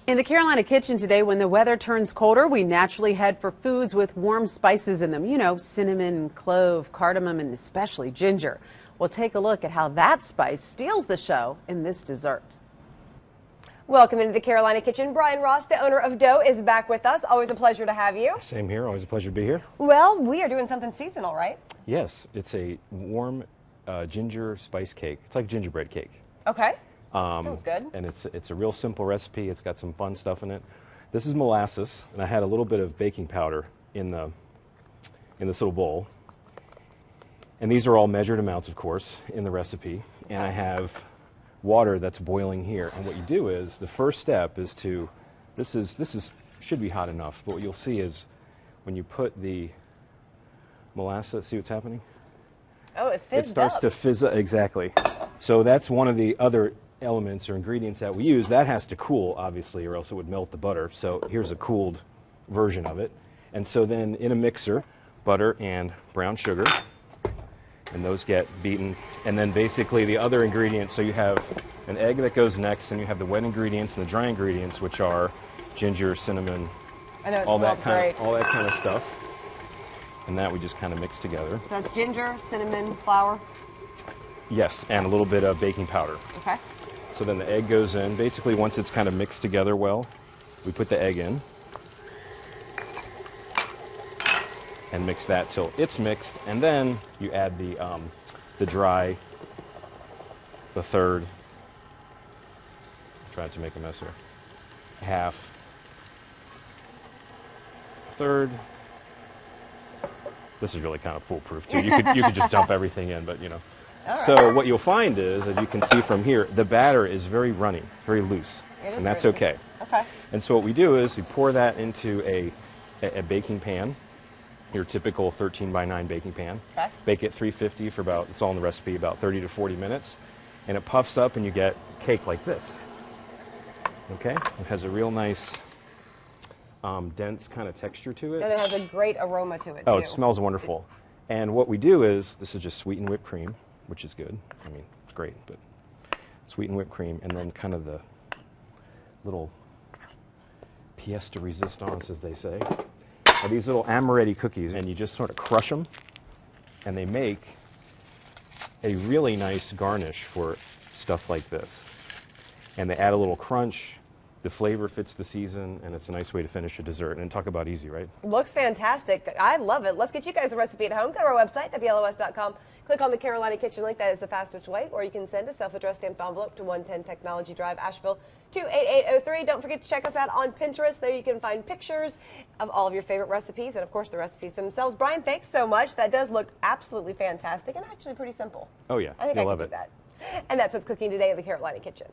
In the Carolina kitchen today, when the weather turns colder, we naturally head for foods with warm spices in them. You know, cinnamon, clove, cardamom, and especially ginger. We'll take a look at how that spice steals the show in this dessert. Welcome into the Carolina kitchen. Brian Ross, the owner of Dough, is back with us. Always a pleasure to have you. Same here. Always a pleasure to be here. Well, we are doing something seasonal, right? Yes, it's a warm ginger spice cake. It's like gingerbread cake. Okay. Sounds good. And it's a real simple recipe. It's got some fun stuff in it. This is molasses, and I had a little bit of baking powder in this little bowl. And these are all measured amounts, of course, in the recipe. And I have water that's boiling here. And what you do is, the first step is to, this should be hot enough, but what you'll see is when you put the molasses, see what's happening? Oh, it fizzed up. It starts to fizz up, exactly. So that's one of the other elements or ingredients that we use. That has to cool, obviously, or else it would melt the butter. So here's a cooled version of it. And so then in a mixer, butter and brown sugar, and those get beaten. And then basically the other ingredients, so you have an egg that goes next, and you have the wet ingredients and the dry ingredients, which are ginger, cinnamon, all that kind of stuff. And that we just kind of mix together. So that's ginger, cinnamon, flour? Yes, and a little bit of baking powder. Okay. So then the egg goes in. Basically, once it's kind of mixed together well, we put the egg in and mix that till it's mixed. And then you add the dry, the third, trying to make a mess here, half, third. This is really kind of foolproof too. You could just dump everything in, but you know. Right. So what you'll find is, as you can see from here, the batter is very runny, very loose, and that's okay. Okay. And so what we do is we pour that into a baking pan, your typical 13 by 9 baking pan. Okay. Bake it 350 for about, it's all in the recipe, about 30 to 40 minutes, and it puffs up and you get cake like this. Okay? It has a real nice, dense kind of texture to it. And it has a great aroma to it, Oh, too. it smells wonderful. And what we do is, this is just sweetened whipped cream, which is good. I mean, it's great, but sweetened whipped cream, and then kind of the little pièce de résistance, as they say, are these little amaretti cookies, and you just sort of crush them, and they make a really nice garnish for stuff like this. And they add a little crunch. The flavor fits the season, and it's a nice way to finish a dessert. And talk about easy, right? Looks fantastic. I love it. Let's get you guys a recipe at home. Go to our website, WLOS.com. Click on the Carolina Kitchen link. That is the fastest way. Or you can send a self-addressed stamped envelope to 110 Technology Drive, Asheville, 28803. Don't forget to check us out on Pinterest. There you can find pictures of all of your favorite recipes and, of course, the recipes themselves. Brian, thanks so much. That does look absolutely fantastic and actually pretty simple. Oh, yeah. I think You'll I love can do it. that. And that's what's cooking today in the Carolina Kitchen.